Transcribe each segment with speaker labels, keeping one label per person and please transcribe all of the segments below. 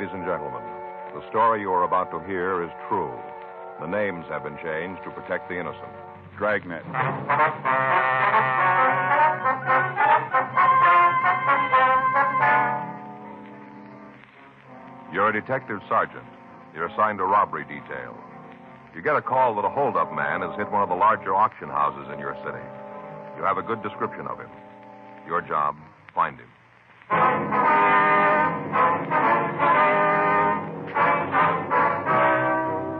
Speaker 1: Ladies and gentlemen, the story you are about to hear is true. The names have been changed to protect the innocent.
Speaker 2: Dragnet.
Speaker 1: You're a detective sergeant. You're assigned to robbery detail. You get a call that a hold-up man has hit one of the larger auction houses in your city. You have a good description of him. Your job, find him.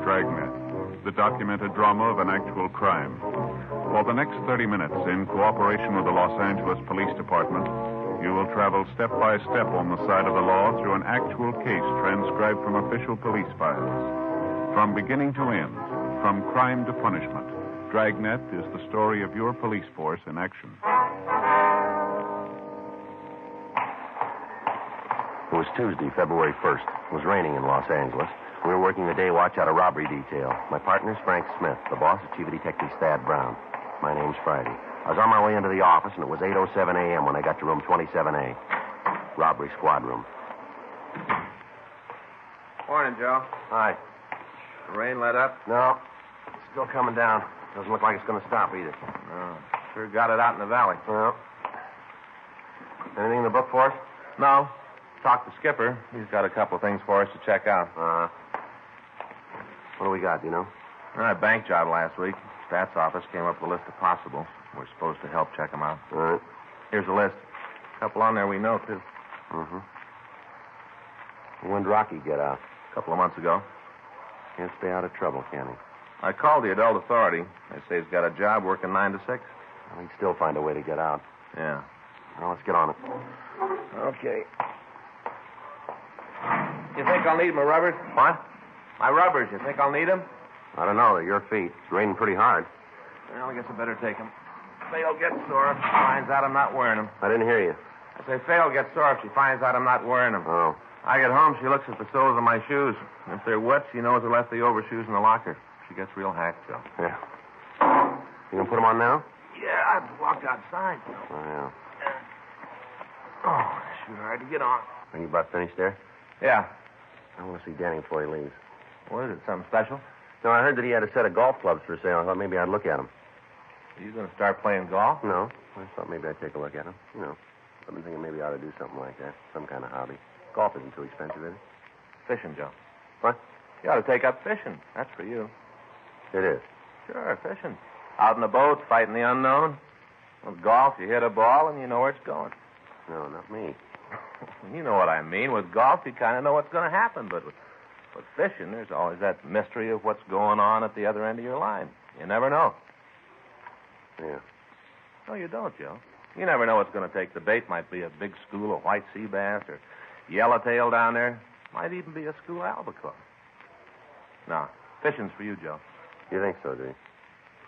Speaker 2: Dragnet, the documented drama of an actual crime. For the next 30 minutes, in cooperation with the Los Angeles Police Department, you will travel step by step on the side of the law through an actual case transcribed from official police files. From beginning to end, from crime to punishment, Dragnet is the story of your police force in action.
Speaker 3: It was Tuesday, February 1st. It was raining in Los Angeles. We were working the day watch out of robbery detail. My partner's Frank Smith. The boss is Chief Detective Thad Brown. My name's Friday. I was on my way into the office, and it was 8:07 a.m. when I got to room 27A. Robbery squad room.
Speaker 4: Morning, Joe.
Speaker 3: Hi.
Speaker 4: The rain let up?
Speaker 3: No. It's still coming down. Doesn't look like it's going to stop either.
Speaker 4: No. Sure got it out in the valley.
Speaker 3: Well. Anything in the book for us?
Speaker 4: No. Talked to Skipper. He's got a couple of things for us to check out.
Speaker 3: What do we got, do you know?
Speaker 4: A bank job last week. Stats office came up with a list of possibles. We're supposed to help check them out.
Speaker 3: All right.
Speaker 4: Here's a list. A couple on there we know, too.
Speaker 3: Mm-hmm. When did Rocky get out?
Speaker 4: A couple of months ago.
Speaker 3: Can't stay out of trouble, can he?
Speaker 4: I called the adult authority. They say he's got a job working 9 to 6.
Speaker 3: Well, he'd still find a way to get out.
Speaker 4: Yeah.
Speaker 3: Well, let's get on it.
Speaker 4: Okay. You think I'll need my rubbers?
Speaker 3: What?
Speaker 4: My rubbers. You think I'll need them?
Speaker 3: I don't know. They're your feet. It's raining pretty hard.
Speaker 4: Well, I guess I better take them. Faye'll get sore if she finds out I'm not wearing them.
Speaker 3: I didn't hear you.
Speaker 4: I say Faye'll get sore if she finds out I'm not wearing them.
Speaker 3: Oh.
Speaker 4: I get home, she looks at the soles of my shoes. If they're wet, she knows I left the overshoes in the locker. She gets real hacked, Joe.
Speaker 3: Yeah. You gonna put them on now?
Speaker 4: Yeah, I've walked outside.
Speaker 3: Oh, yeah.
Speaker 4: Oh, sure hard to get on.
Speaker 3: Are you about finished there?
Speaker 4: Yeah.
Speaker 3: I want to see Danny before he leaves.
Speaker 4: What is it, something special?
Speaker 3: No, I heard that he had a set of golf clubs for sale. I thought maybe I'd look at them.
Speaker 4: Are you going to start playing golf?
Speaker 3: No. I thought maybe I'd take a look at them. You know, I've been thinking maybe I ought to do something like that. Some kind of hobby. Golf isn't too expensive, is it?
Speaker 4: Fishing, Joe.
Speaker 3: What?
Speaker 4: You ought to take up fishing. That's for you.
Speaker 3: It is.
Speaker 4: Sure, fishing. Out in the boat, fighting the unknown. With golf, you hit a ball and you know where it's going.
Speaker 3: No, not me.
Speaker 4: You know what I mean. With golf, you kind of know what's going to happen. But with fishing, there's always that mystery of what's going on at the other end of your line. You never know.
Speaker 3: Yeah.
Speaker 4: No, you don't, Joe. You never know what's going to take. The bait might be a big school of white sea bass or yellowtail down there. Might even be a school of albacore. No, fishing's for you, Joe.
Speaker 3: You think so, do you?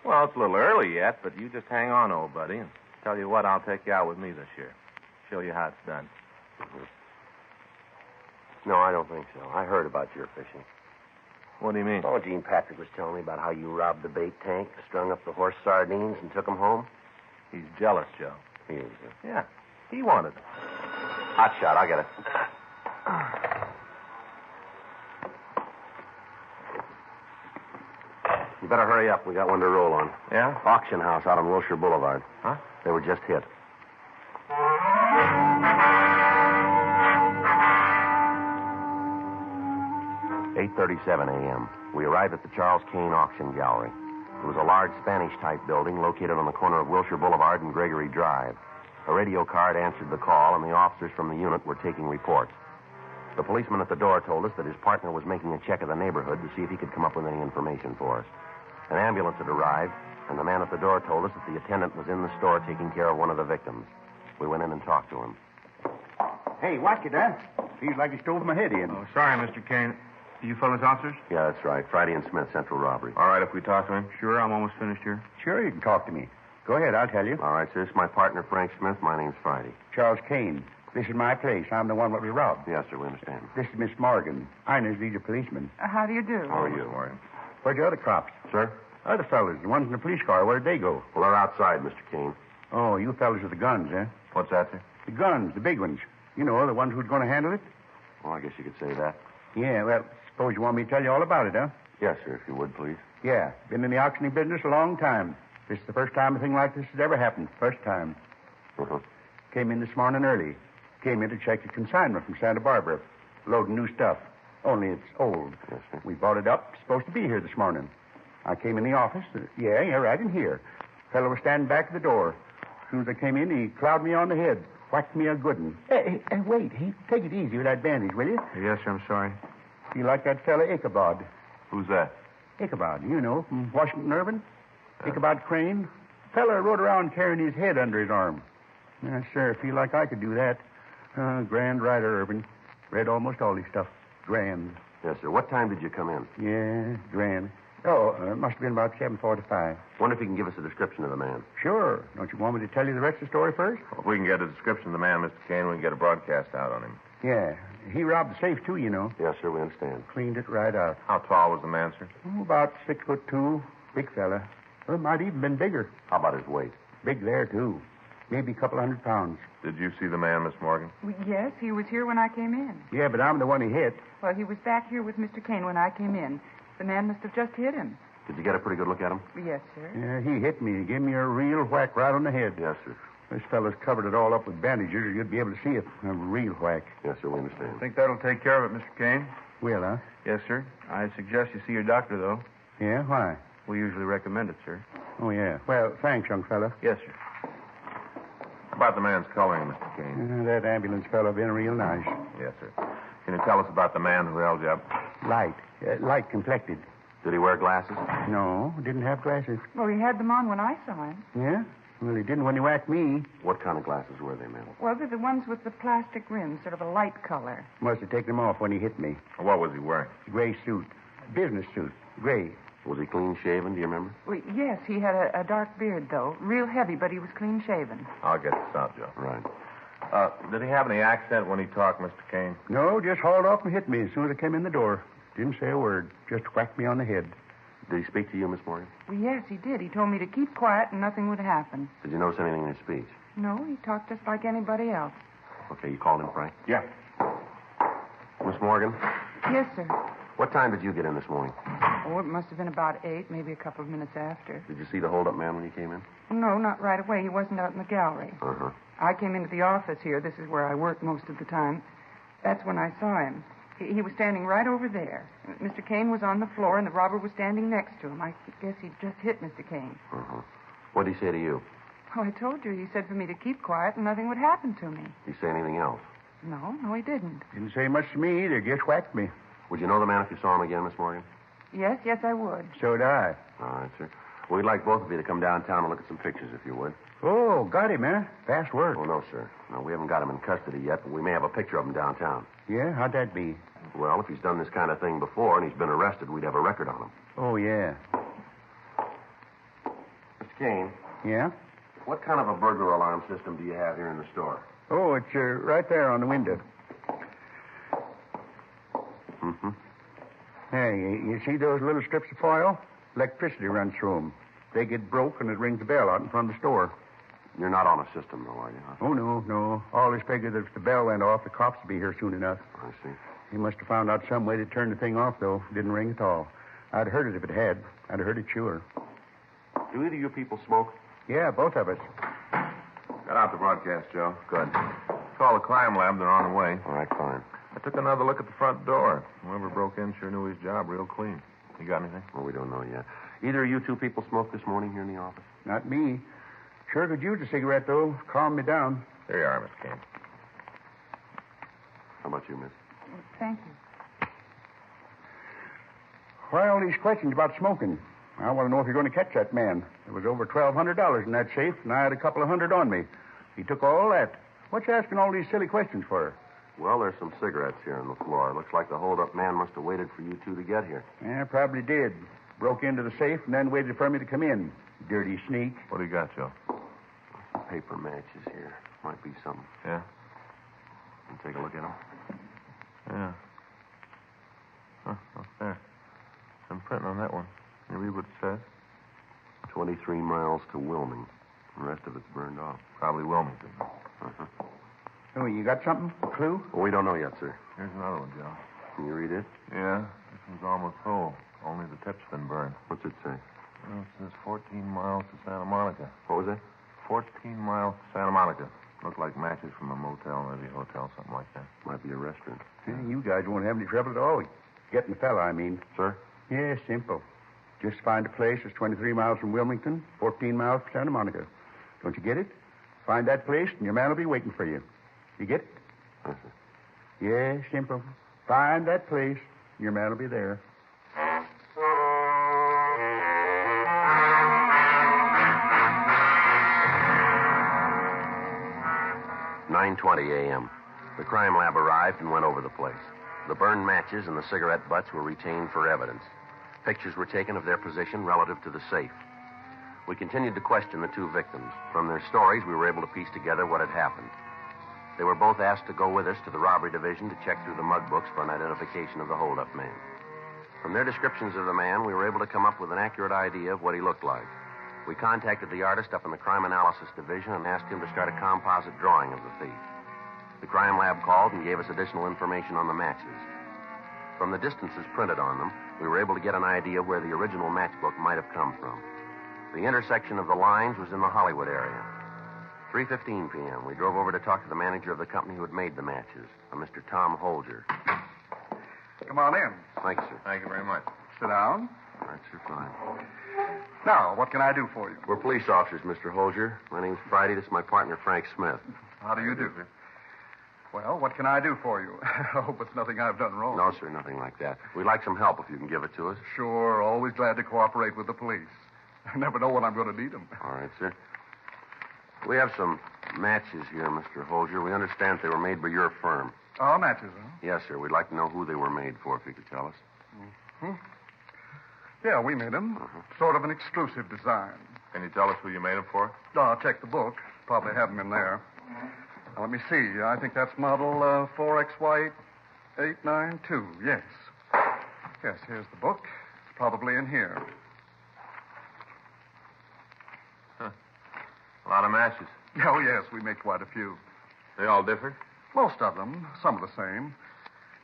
Speaker 4: Well, it's a little early yet, but you just hang on, old buddy, and tell you what, I'll take you out with me this year. Show you how it's done.
Speaker 3: Mm-hmm. No, I don't think so. I heard about your fishing.
Speaker 4: What do you mean?
Speaker 3: Oh, Gene Patrick was telling me about how you robbed the bait tank, strung up the horse sardines, and took them home.
Speaker 4: He's jealous, Joe.
Speaker 3: He is.
Speaker 4: Yeah, he wanted them.
Speaker 3: Hot shot, I'll get it. You better hurry up. We got one to roll on.
Speaker 4: Yeah?
Speaker 3: Auction house out on Wilshire Boulevard.
Speaker 4: Huh?
Speaker 3: They were just hit. "8:37 a.m. We arrived at the Charles Kane Auction Gallery. It was a large Spanish-type building located on the corner of Wilshire Boulevard and Gregory Drive. A radio card answered the call, and the officers from the unit were taking reports. The policeman at the door told us that his partner was making a check of the neighborhood to see if he could come up with any information for us. An ambulance had arrived, and the man at the door told us that the attendant was in the store taking care of one of the victims. We went in and talked to him.
Speaker 5: Hey, watch it, huh? Feels like he stole my head in.
Speaker 6: Oh, sorry, Mr. Kane. You fellas officers?
Speaker 3: Yeah, that's right. Friday and Smith, Central Robbery.
Speaker 4: All right, if we talk to him?
Speaker 6: Sure, I'm almost finished here.
Speaker 5: Sure, you can talk to me. Go ahead, I'll tell you.
Speaker 3: All right, sir. This is my partner, Frank Smith. My name's Friday.
Speaker 5: Charles Kane. This is my place. I'm the one that was robbed.
Speaker 3: Yes, sir, we understand.
Speaker 5: This is Miss Morgan. Ines, these are policemen.
Speaker 7: How do you do?
Speaker 3: How are you?
Speaker 5: Where'd the other cops?
Speaker 3: Sir?
Speaker 5: Other fellas, the ones in the police car, where'd they go?
Speaker 3: Well, they're outside, Mr. Kane.
Speaker 5: Oh, you fellas with the guns, huh?
Speaker 3: What's that, sir?
Speaker 5: The guns, the big ones. You know, the ones who's going to handle it?
Speaker 3: Well, I guess you could say that.
Speaker 5: Yeah, well, suppose you want me to tell you all about it, huh?
Speaker 3: Yes, sir, if you would, please.
Speaker 5: Yeah, been in the auctioning business a long time. This is the first time a thing like this has ever happened. First time.
Speaker 3: Uh-huh.
Speaker 5: Came in this morning early. Came in to check a consignment from Santa Barbara. Loading new stuff. Only it's old.
Speaker 3: Yes, sir.
Speaker 5: We bought it up. Supposed to be here this morning. I came in the office. Yeah, right in here. Fellow was standing back at the door. As soon as I came in, he clouded me on the head. Whacked me a good one. Hey, wait. Take it easy with that bandage, will you?
Speaker 6: Yes, sir, I'm sorry.
Speaker 5: You like that fella Ichabod?
Speaker 4: Who's that?
Speaker 5: Ichabod, you know, from Washington Irving. Ichabod Crane. Fella rode around carrying his head under his arm. Yes, sir, feel like I could do that. Grand writer, Irving. Read almost all his stuff. Grand.
Speaker 3: Yes, sir. What time did you come in?
Speaker 5: Yeah, grand. Oh, it must have been about 7:45.
Speaker 3: Wonder if you can give us a description of the man.
Speaker 5: Sure. Don't you want me to tell you the rest of the story first?
Speaker 4: Well, if we can get a description of the man, Mr. Kane, we can get a broadcast out on him.
Speaker 5: Yeah. He robbed the safe, too, you know.
Speaker 3: Yes, sir, we understand.
Speaker 5: Cleaned it right out.
Speaker 4: How tall was the man, sir?
Speaker 5: Oh, about 6'2". Big fella. Well, might even been bigger.
Speaker 3: How about his weight?
Speaker 5: Big there, too. Maybe a couple 100 pounds.
Speaker 4: Did you see the man, Miss Morgan?
Speaker 7: Well, yes, he was here when I came in.
Speaker 5: Yeah, but I'm the one he hit.
Speaker 7: Well, he was back here with Mr. Kane when I came in. The man must have just hit him.
Speaker 3: Did you get a pretty good look at him?
Speaker 7: Yes, sir.
Speaker 5: Yeah, he hit me. He gave me a real whack right on the head.
Speaker 3: Yes, sir.
Speaker 5: This fellow's covered it all up with bandages, or you'd be able to see it. A real whack.
Speaker 3: Yes, sir, we understand.
Speaker 6: I think that'll take care of it, Mr. Kane.
Speaker 5: Will, huh?
Speaker 6: Yes, sir. I suggest you see your doctor, though.
Speaker 5: Yeah, why?
Speaker 6: We usually recommend it, sir.
Speaker 5: Oh, yeah. Well, thanks, young fella.
Speaker 6: Yes, sir.
Speaker 4: How about the man's coloring, Mr. Kane?
Speaker 5: That ambulance fellow been real nice.
Speaker 4: Yes, sir. Can you tell us about the man who held you up?
Speaker 5: Light complected.
Speaker 3: Did he wear glasses?
Speaker 5: No, didn't have glasses.
Speaker 7: Well, he had them on when I saw him.
Speaker 5: Yeah? Well, he didn't when he whacked me.
Speaker 3: What kind of glasses were they, ma'am?
Speaker 7: Well, they're the ones with the plastic rims, sort of a light color.
Speaker 5: Must have taken them off when he hit me.
Speaker 4: What was he wearing?
Speaker 5: Gray suit. Business suit. Gray.
Speaker 3: Was he clean shaven, do you remember?
Speaker 7: Well, yes, he had a dark beard, though. Real heavy, but he was clean shaven.
Speaker 4: I'll get this out, Joe.
Speaker 3: Right.
Speaker 4: Did he have any accent when he talked, Mr. Kane?
Speaker 5: No, just hauled off and hit me as soon as I came in the door. Didn't say a word. Just whacked me on the head.
Speaker 3: Did he speak to you, Miss Morgan?
Speaker 7: Well, yes, he did. He told me to keep quiet and nothing would happen.
Speaker 3: Did you notice anything in his speech?
Speaker 7: No, he talked just like anybody else.
Speaker 3: Okay, you called him, Frank?
Speaker 5: Yeah.
Speaker 3: Miss Morgan,
Speaker 7: Yes, sir.
Speaker 3: what time did you get in this morning?
Speaker 7: Oh, it must have been about 8, maybe a couple of minutes after.
Speaker 3: Did you see the hold-up man when you came in?
Speaker 7: No, not right away. He wasn't out in the gallery.
Speaker 3: Uh-huh.
Speaker 7: I came into the office here. This is where I work most of the time. That's when I saw him. He was standing right over there. Mr. Kane was on the floor, and the robber was standing next to him. I guess he'd just hit Mr. Kane.
Speaker 3: Uh-huh. What did he say to you?
Speaker 7: Oh, I told you. He said for me to keep quiet and nothing would happen to me.
Speaker 3: Did he say anything else?
Speaker 7: No, he didn't.
Speaker 5: Didn't say much to me either. Just whacked me.
Speaker 3: Would you know the man if you saw him again, Miss Morgan?
Speaker 7: Yes, I would.
Speaker 5: So'd I.
Speaker 3: All right, sir. Well, we'd like both of you to come downtown and look at some pictures, if you would.
Speaker 5: Oh, got him, huh? Fast work.
Speaker 3: Oh, no, sir. No, we haven't got him in custody yet, but we may have a picture of him downtown.
Speaker 5: Yeah? How'd that be?
Speaker 3: Well, if he's done this kind of thing before and he's been arrested, we'd have a record on him.
Speaker 5: Oh, yeah.
Speaker 3: Mr. Kane,
Speaker 5: Yeah?
Speaker 3: what kind of a burglar alarm system do you have here in the store?
Speaker 5: Oh, it's right there on the window.
Speaker 3: Mm-hmm.
Speaker 5: Hey, you see those little strips of foil? Electricity runs through them. They get broke, and it rings the bell out in front of the store.
Speaker 3: You're not on a system, though, are you? Huh?
Speaker 5: Oh, no. Always figured that if the bell went off, the cops would be here soon enough.
Speaker 3: I see.
Speaker 5: He must have found out some way to turn the thing off, though. Didn't ring at all. I'd heard it if it had. I'd heard it sure.
Speaker 3: Do either of you people smoke?
Speaker 5: Yeah, both of us.
Speaker 4: Got out the broadcast, Joe. Good. Call the crime lab. They're on the way.
Speaker 3: All right, fine.
Speaker 4: I took another look at the front door. Whoever broke in sure knew his job real clean. You got anything?
Speaker 3: Well, we don't know yet. Either of you two people smoked this morning here in the office?
Speaker 5: Not me. Sure could use a cigarette, though. Calm me down.
Speaker 4: There you are, Mr. Kane.
Speaker 3: How about you, miss?
Speaker 7: Thank you.
Speaker 5: Why all these questions about smoking? I want to know if you're going to catch that man. There was over $1,200 in that safe, and I had a couple of hundred on me. He took all that. What you asking all these silly questions for?
Speaker 3: Well, there's some cigarettes here on the floor. Looks like the hold-up man must have waited for you two to get here.
Speaker 5: Yeah, probably did. Broke into the safe and then waited for me to come in. Dirty sneak.
Speaker 4: What do you got, Joe?
Speaker 3: Some paper matches here. Might be something.
Speaker 4: Yeah?
Speaker 3: You take a look at them.
Speaker 4: Yeah. Huh, up there. Some printing on that one. Can you read what it says?
Speaker 3: 23 miles to Wilming. The rest of it's burned off.
Speaker 4: Probably Wilmington.
Speaker 3: Uh-huh.
Speaker 5: Oh, you got something? A clue?
Speaker 3: Well, we don't know yet, sir.
Speaker 4: Here's another one, Joe.
Speaker 3: Can you read it?
Speaker 1: Yeah, this one's almost full. Only the tip's been burned.
Speaker 3: What's it say?
Speaker 1: Well, it says 14 miles to Santa Monica.
Speaker 3: What was that?
Speaker 1: 14 miles to Santa Monica. Look like matches from a motel, maybe a hotel, something like that.
Speaker 3: Might be a restaurant.
Speaker 5: Yeah, you guys won't have any trouble at all. Getting the fella, I mean.
Speaker 3: Sir?
Speaker 5: Yeah, simple. Just find a place that's 23 miles from Wilmington, 14 miles from Santa Monica. Don't you get it? Find that place, and your man will be waiting for you. You get it?
Speaker 3: Yes, sir.
Speaker 5: Yeah, simple. Find that place, and your man will be there.
Speaker 3: 9:20 a.m. The crime lab arrived and went over the place. The burned matches and the cigarette butts were retained for evidence. Pictures were taken of their position relative to the safe. We continued to question the two victims. From their stories, we were able to piece together what had happened. They were both asked to go with us to the robbery division to check through the mug books for an identification of the holdup man. From their descriptions of the man, we were able to come up with an accurate idea of what he looked like. We contacted the artist up in the crime analysis division and asked him to start a composite drawing of the thief. The crime lab called and gave us additional information on the matches. From the distances printed on them, we were able to get an idea where the original matchbook might have come from. The intersection of the lines was in the Hollywood area. 3:15 p.m., we drove over to talk to the manager of the company who had made the matches, a Mr. Tom Holger.
Speaker 8: Come on in.
Speaker 3: Thanks, sir.
Speaker 1: Thank you very much.
Speaker 8: Sit down.
Speaker 3: All right, sir, fine.
Speaker 8: Now, what can I do for you?
Speaker 3: We're police officers, Mr. Holger. My name's Friday. This is my partner, Frank Smith.
Speaker 8: How do you do? Well, what can I do for you? I hope it's nothing I've done wrong.
Speaker 3: No, sir, nothing like that. We'd like some help if you can give it to us.
Speaker 8: Sure, always glad to cooperate with the police. I never know when I'm going to need them.
Speaker 3: All right, sir. We have some matches here, Mr. Holger. We understand they were made by your firm.
Speaker 8: Oh, matches, huh?
Speaker 3: Yes, sir. We'd like to know who they were made for, if you could tell us.
Speaker 8: Hmm? Yeah, we made them. Sort of an exclusive design.
Speaker 1: Can you tell us who you made them for?
Speaker 8: I'll check the book. Probably have them in there. Now, let me see. I think that's model 4XY892. Yes. Yes, here's the book. It's probably in here.
Speaker 1: Huh. A lot of matches.
Speaker 8: Oh, yes, we make quite a few.
Speaker 1: They all differ?
Speaker 8: Most of them. Some are the same.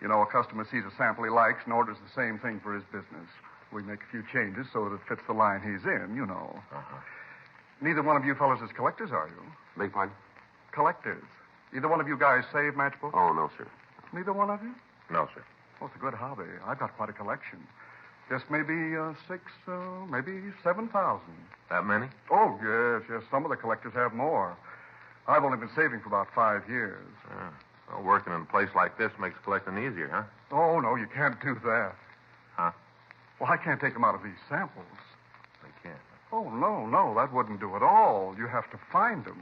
Speaker 8: You know, a customer sees a sample he likes and orders the same thing for his business. We make a few changes so that it fits the line he's in, you know.
Speaker 1: Uh-huh.
Speaker 8: Neither one of you fellows is collectors, are you?
Speaker 3: Beg pardon?
Speaker 8: Collectors. Either one of you guys save matchbooks?
Speaker 3: Oh, no, sir.
Speaker 8: Neither one of you?
Speaker 1: No, sir.
Speaker 8: Oh, it's a good hobby. I've got quite a collection. Just maybe 7,000.
Speaker 1: That many?
Speaker 8: Oh, yes. Some of the collectors have more. I've only been saving for about 5 years.
Speaker 1: Well, working in a place like this makes collecting easier, huh?
Speaker 8: Oh, no, you can't do that.
Speaker 1: Huh?
Speaker 8: Well, I can't take them out of these samples.
Speaker 1: They can't.
Speaker 8: Oh, no, that wouldn't do at all. You have to find them.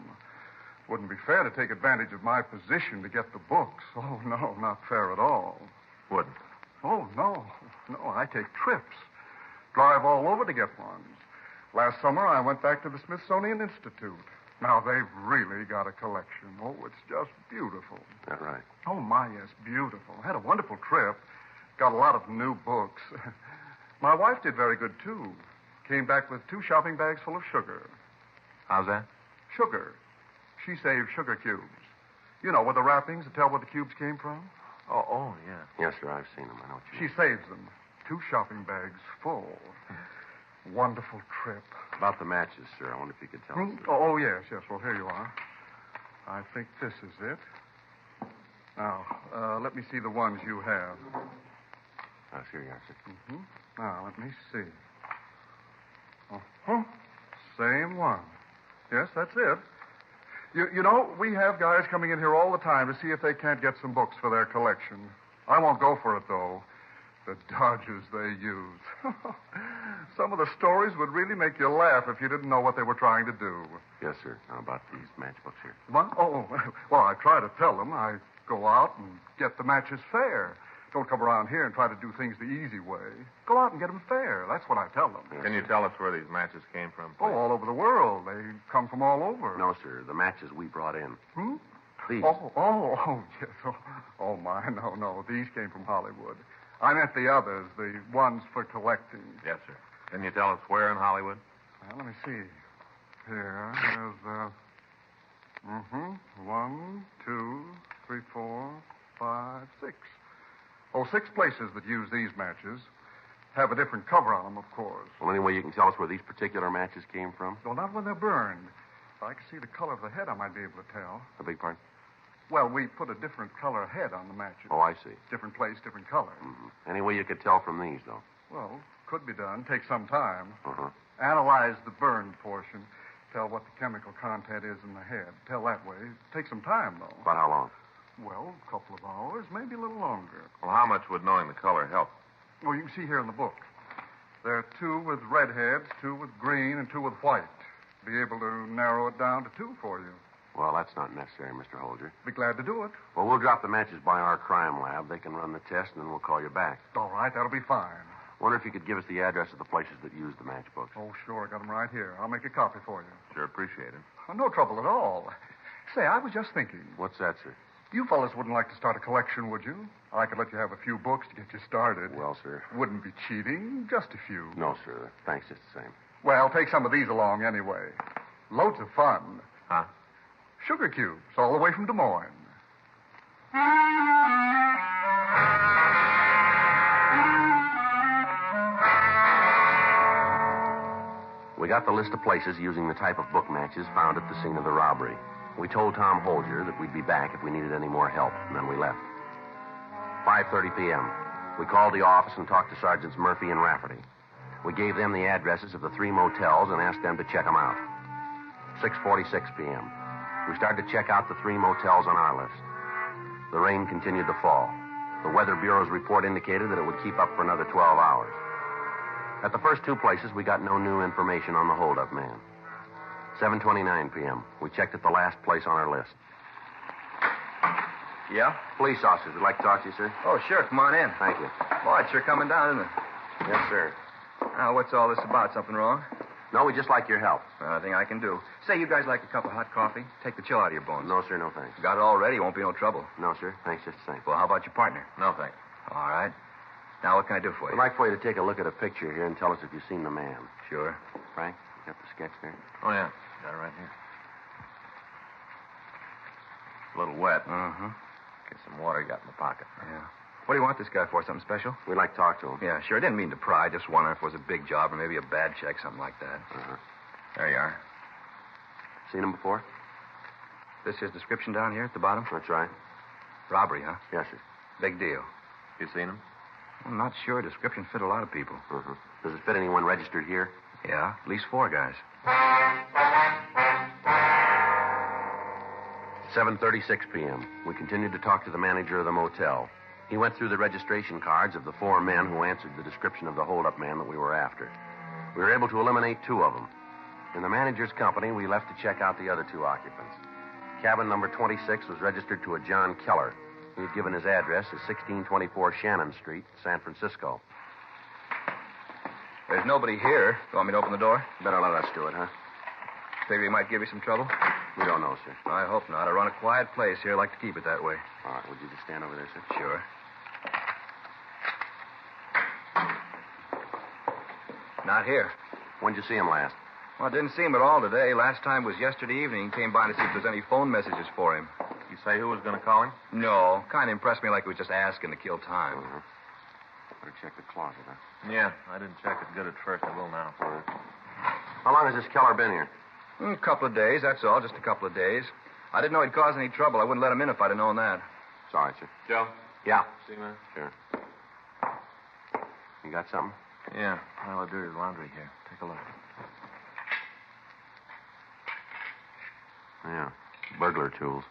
Speaker 8: Wouldn't be fair to take advantage of my position to get the books. Oh, no, not fair at all.
Speaker 1: Wouldn't.
Speaker 8: Oh, no, I take trips. Drive all over to get ones. Last summer, I went back to the Smithsonian Institute. Now, they've really got a collection. Oh, it's just beautiful.
Speaker 3: Is that right?
Speaker 8: Oh, my, yes, beautiful. Had a wonderful trip. Got a lot of new books. My wife did very good, too. Came back with 2 shopping bags full of sugar.
Speaker 1: How's that?
Speaker 8: Sugar. She saved sugar cubes. You know, with the wrappings to tell where the cubes came from?
Speaker 1: Oh, yeah.
Speaker 3: Yes, sir, I've seen them. I know what you
Speaker 8: She saves them. 2 shopping bags full. Wonderful trip.
Speaker 3: About the matches, sir, I wonder if you could tell us.
Speaker 8: Oh, yes. Well, here you are. I think this is it. Now, let me see the ones you have.
Speaker 3: Here you are, sir.
Speaker 8: Mm-hmm. Now, let me see. Uh-huh. Same one. Yes, that's it. You know, we have guys coming in here all the time to see if they can't get some books for their collection. I won't go for it, though. The dodges they use. Some of the stories would really make you laugh if you didn't know what they were trying to do.
Speaker 3: Yes, sir. How about these matchbooks here?
Speaker 8: What? Oh, well, I try to tell them. I go out and get the matches fair. Don't come around here and try to do things the easy way. Go out and get them fair. That's what I tell them.
Speaker 1: Can you tell us where these matches came from,
Speaker 8: Oh,
Speaker 1: please?
Speaker 8: all over the world. They come from all over.
Speaker 3: No, sir. The matches we brought in.
Speaker 8: Hmm?
Speaker 3: These.
Speaker 8: Oh, yes. Oh, my, no. These came from Hollywood. I meant the others, the ones for collecting.
Speaker 1: Yes, sir. Can you tell us where in Hollywood?
Speaker 8: Well, let me see. Here, there's, 1, 2, 3, 4, 5, 6. Oh, 6 places that use these matches. Have a different cover on them, of course.
Speaker 3: Well, any way you can tell us where these particular matches came from?
Speaker 8: Well, not when they're burned. If I could see the color of the head, I might be able to tell.
Speaker 3: A big part?
Speaker 8: Well, we put a different color head on the matches.
Speaker 3: Oh, I see.
Speaker 8: Different place, different color.
Speaker 3: Mm-hmm. Any way you could tell from these, though?
Speaker 8: Well, could be done. Take some time.
Speaker 3: Uh-huh.
Speaker 8: Analyze the burned portion. Tell what the chemical content is in the head. Tell that way. Take some time, though.
Speaker 3: About how long?
Speaker 8: Well, a couple of hours, maybe a little longer.
Speaker 1: Well, how much would knowing the color help?
Speaker 8: Oh, you can see here in the book. There are 2 with red heads, 2 with green, and 2 with white. Be able to narrow it down to 2 for you.
Speaker 3: Well, that's not necessary, Mr. Holger.
Speaker 8: Be glad to do it.
Speaker 3: Well, we'll drop the matches by our crime lab. They can run the test, and then we'll call you back.
Speaker 8: All right, that'll be fine.
Speaker 3: Wonder if you could give us the address of the places that use the matchbooks.
Speaker 8: Oh, sure. I got them right here. I'll make a copy for you.
Speaker 1: Sure appreciate it.
Speaker 8: Oh, no trouble at all. Say, I was just thinking.
Speaker 3: What's that, sir?
Speaker 8: You fellas wouldn't like to start a collection, would you? I could let you have a few books to get you started.
Speaker 3: Well, sir.
Speaker 8: Wouldn't be cheating. Just a few.
Speaker 3: No, sir. Thanks just the same.
Speaker 8: Well, take some of these along anyway. Loads of fun.
Speaker 1: Huh?
Speaker 8: Sugar cubes, all the way from Des Moines.
Speaker 3: We got the list of places using the type of book matches found at the scene of the robbery. We told Tom Holger that we'd be back if we needed any more help, and then we left. 5:30 p.m. We called the office and talked to Sergeants Murphy and Rafferty. We gave them the addresses of the 3 motels and asked them to check them out. 6:46 p.m. We started to check out the 3 motels on our list. The rain continued to fall. The Weather Bureau's report indicated that it would keep up for another 12 hours. At the first 2 places, we got no new information on the holdup man. 7:29 p.m. We checked at the last place on our list.
Speaker 6: Yeah?
Speaker 3: Police officers would like to talk to you, sir.
Speaker 6: Oh, sure. Come on in.
Speaker 3: Thank you.
Speaker 6: Boy, it's sure coming down, isn't it?
Speaker 3: Yes, sir.
Speaker 6: Now, what's all this about? Something wrong?
Speaker 3: No, we just like your help.
Speaker 6: Nothing I can do. Say, you guys like a cup of hot coffee? Take the chill out of your bones.
Speaker 3: No, sir, no thanks.
Speaker 6: Got it all ready. Won't be no trouble.
Speaker 3: No, sir. Thanks just the same.
Speaker 6: Well, how about your partner?
Speaker 1: No, thanks.
Speaker 6: All right. Now, what can I do for
Speaker 3: I'd
Speaker 6: you?
Speaker 3: like for you to take a look at a picture here and tell us if you've seen the man.
Speaker 6: Sure.
Speaker 3: Frank, you got the sketch there?
Speaker 1: Oh, yeah. Got it right here. A little wet.
Speaker 6: Uh-huh.
Speaker 1: Get some water you got in the pocket.
Speaker 6: Yeah. What do you want this guy for? Something special?
Speaker 3: We'd like to talk to him.
Speaker 6: Yeah, sure. I didn't mean to pry. Just wondering if it was a big job or maybe a bad check, something like that.
Speaker 3: Uh-huh.
Speaker 1: There you are.
Speaker 3: Seen him before?
Speaker 6: This his description down here at the bottom?
Speaker 3: That's right.
Speaker 6: Robbery, huh?
Speaker 3: Yes, sir.
Speaker 6: Big deal.
Speaker 1: You seen him?
Speaker 6: I'm not sure. Description fit a lot of people.
Speaker 3: Uh-huh. Does it fit anyone registered here?
Speaker 6: Yeah, at least 4 guys.
Speaker 3: 7:36 p.m. We continued to talk to the manager of the motel. He went through the registration cards of the 4 men who answered the description of the holdup man that we were after. We were able to eliminate 2 of them. In the manager's company, we left to check out the other 2 occupants. Cabin number 26 was registered to a John Keller. He had given his address as 1624 Shannon Street, San Francisco.
Speaker 6: There's nobody here. You want me to open the door?
Speaker 3: Better let us do it, huh?
Speaker 6: Figure he might give you some trouble?
Speaker 3: We don't know, sir.
Speaker 6: I hope not. I run a quiet place here. I like to keep it that way.
Speaker 3: All right, would you just stand over there, sir?
Speaker 6: Sure. Not here.
Speaker 3: When'd you see him last?
Speaker 6: Well, I didn't see him at all today. Last time was yesterday evening. He came by to see if there's any phone messages for him.
Speaker 1: You say who was going to call him?
Speaker 6: No. Kind of impressed me like he was just asking to kill time.
Speaker 3: Uh-huh. Better check the closet, huh?
Speaker 1: Yeah, I didn't check it good at first. I will now.
Speaker 3: All right. How long has this Keller been here?
Speaker 6: A couple of days, that's all. Just a couple of days. I didn't know he'd cause any trouble. I wouldn't let him in if I'd have known that.
Speaker 3: Sorry, sir.
Speaker 1: Joe?
Speaker 3: Yeah.
Speaker 1: See, man?
Speaker 3: Sure. You got something?
Speaker 1: Yeah, pile of dirty laundry here. Take a look.
Speaker 3: Yeah. Burglar tools.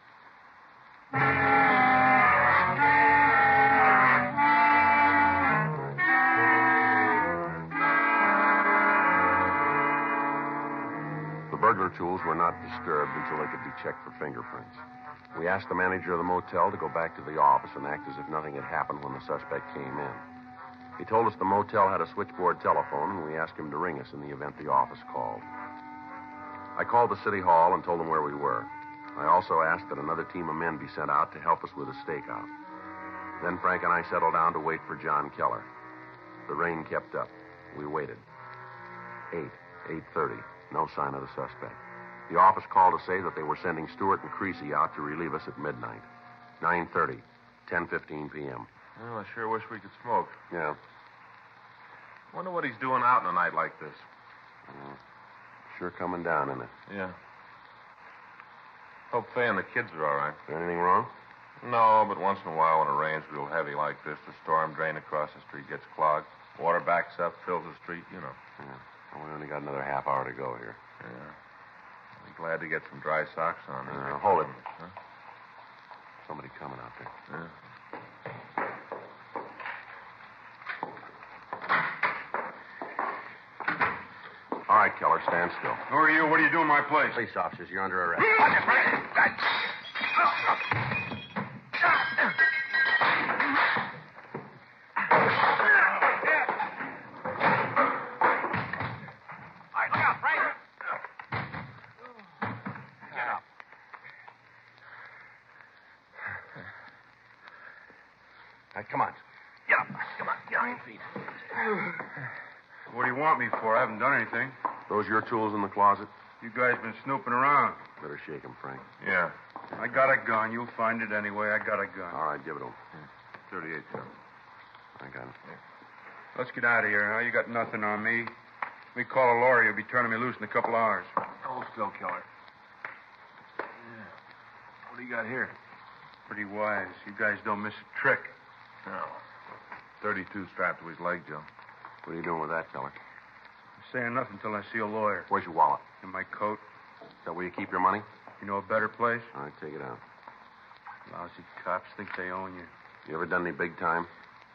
Speaker 3: The burglar tools were not disturbed until they could be checked for fingerprints. We asked the manager of the motel to go back to the office and act as if nothing had happened when the suspect came in. He told us the motel had a switchboard telephone, and we asked him to ring us in the event the office called. I called the city hall and told them where we were. I also asked that another team of men be sent out to help us with a stakeout. Then Frank and I settled down to wait for John Keller. The rain kept up. We waited. 8:30. No sign of the suspect. The office called to say that they were sending Stewart and Creasy out to relieve us at midnight. 9:30. 10:15 p.m.
Speaker 4: Well, I sure wish we could smoke.
Speaker 3: Yeah.
Speaker 4: Wonder what he's doing out on a night like this.
Speaker 3: Sure coming down, isn't it?
Speaker 4: Yeah. Hope Fay and the kids are all right.
Speaker 3: Is there anything wrong?
Speaker 4: No, but once in a while when it rains real heavy like this, the storm drain across the street gets clogged. Water backs up, fills the street, you know.
Speaker 3: Yeah. Well, we only got another half hour to go here.
Speaker 4: Yeah. I'll be glad to get some dry socks on.
Speaker 3: Hold it.
Speaker 4: Huh?
Speaker 3: Somebody coming out there.
Speaker 4: Yeah.
Speaker 3: All right, Keller, stand still.
Speaker 8: Who are you? What are you doing in my place?
Speaker 3: Police officers, you're under arrest. Come on. Get up. Come on. Get on your feet.
Speaker 8: What do you want me for? I haven't done anything.
Speaker 3: Those your tools in the closet?
Speaker 8: You guys been snooping around.
Speaker 3: Better shake 'em, Frank.
Speaker 4: Yeah.
Speaker 8: I got a gun. You'll find it anyway. I got a gun.
Speaker 3: All right, give it to him.
Speaker 4: 38, Joe.
Speaker 3: I got it.
Speaker 8: Let's get out of here, huh? You got nothing on me. We call a lawyer. You'll be turning me loose in a couple hours.
Speaker 4: Hold still, Keller. Yeah. What do you got here?
Speaker 8: Pretty wise. You guys don't miss a trick.
Speaker 4: No. 32 strapped to his leg, Joe.
Speaker 3: What are you doing with that, Keller?
Speaker 8: I'm saying nothing until I see a lawyer.
Speaker 3: Where's your wallet?
Speaker 8: In my coat.
Speaker 3: Is that where you keep your money?
Speaker 8: You know a better place?
Speaker 3: All right, take it out.
Speaker 8: Lousy cops think they own you.
Speaker 3: You ever done any big time?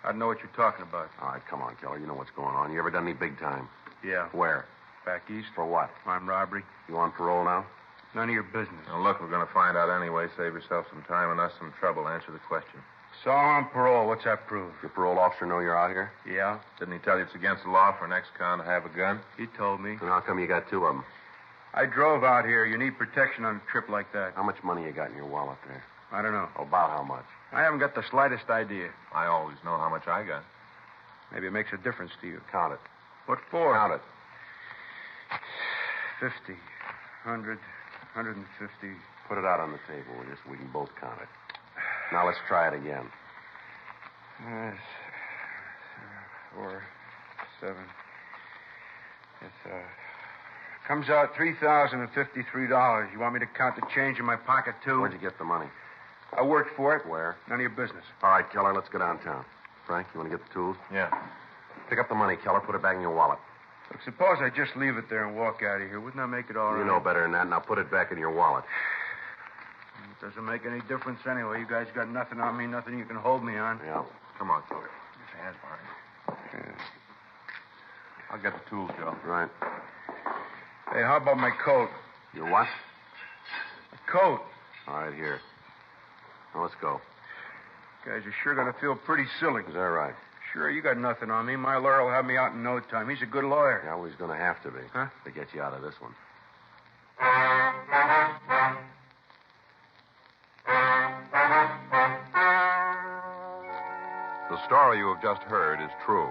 Speaker 8: I know what you're talking about.
Speaker 3: All right, come on, Keller. You know what's going on. You ever done any big time?
Speaker 8: Yeah.
Speaker 3: Where?
Speaker 8: Back east.
Speaker 3: For what?
Speaker 8: Armed robbery.
Speaker 3: You on parole now?
Speaker 8: None of your business.
Speaker 4: Now, look, we're going to find out anyway. Save yourself some time and us some trouble. Answer the question.
Speaker 8: So I'm on parole. What's that prove?
Speaker 3: Your parole officer know you're out here?
Speaker 8: Yeah.
Speaker 4: Didn't he tell you it's against the law for an ex-con to have a gun?
Speaker 8: He told me.
Speaker 3: Then how come you got two of them?
Speaker 8: I drove out here. You need protection on a trip like that.
Speaker 3: How much money you got in your wallet there?
Speaker 8: I don't know.
Speaker 3: About how much?
Speaker 8: I haven't got the slightest idea.
Speaker 4: I always know how much I got.
Speaker 8: Maybe it makes a difference to you.
Speaker 3: Count it.
Speaker 8: What for?
Speaker 3: Count it.
Speaker 8: 50, 100, 150.
Speaker 3: Put it out on the table, will you, so we can both count it. Now let's try it again.
Speaker 8: 4, 7. It's, comes out $3,053. You want me to count the change in my pocket, too?
Speaker 3: Where'd you get the money?
Speaker 8: I worked for it.
Speaker 3: Where?
Speaker 8: None of your business.
Speaker 3: All right, Keller, let's go downtown. Frank, you want to get the tools?
Speaker 4: Yeah.
Speaker 3: Pick up the money, Keller. Put it back in your wallet.
Speaker 8: Look, suppose I just leave it there and walk out of here. Wouldn't that make it all right?
Speaker 3: You know better than that. Now put it back in your wallet.
Speaker 8: It doesn't make any difference anyway. You guys got nothing on me, nothing you can hold me on.
Speaker 3: Yeah.
Speaker 4: Come on, Keller. Get your hands behind.
Speaker 8: Yeah.
Speaker 4: I'll get the tools, Joe.
Speaker 3: Right.
Speaker 8: Hey, how about my coat?
Speaker 3: Your what?
Speaker 8: My coat.
Speaker 3: All right, here. Now let's go.
Speaker 8: You guys are sure going to feel pretty silly.
Speaker 3: Is that right?
Speaker 8: Sure, you got nothing on me. My lawyer will have me out in no time. He's a good lawyer.
Speaker 3: Yeah, well, he's going to have to be.
Speaker 8: Huh?
Speaker 3: To get you out of this one.
Speaker 1: The story you have just heard is true.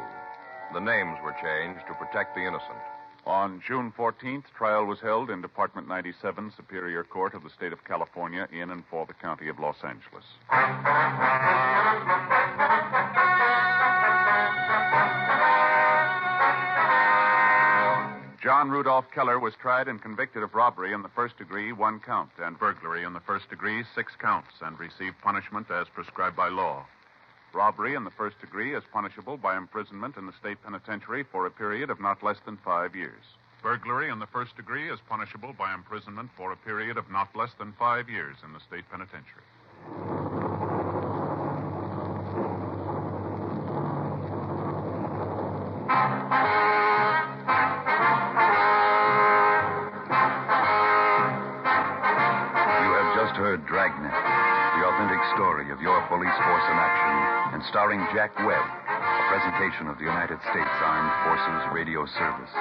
Speaker 1: The names were changed to protect the innocent.
Speaker 2: On June 14th, trial was held in Department 97, Superior Court of the State of California, in and for the County of Los Angeles. John Rudolph Keller was tried and convicted of robbery in the first degree, 1 count, and burglary in the first degree, 6 counts, and received punishment as prescribed by law. Robbery in the first degree is punishable by imprisonment in the state penitentiary for a period of not less than 5 years. Burglary in the first degree is punishable by imprisonment for a period of not less than 5 years in the state penitentiary.
Speaker 9: You have just heard Dragnet, the authentic story of your police force in action, and starring Jack Webb, a presentation of the United States Armed Forces Radio Service.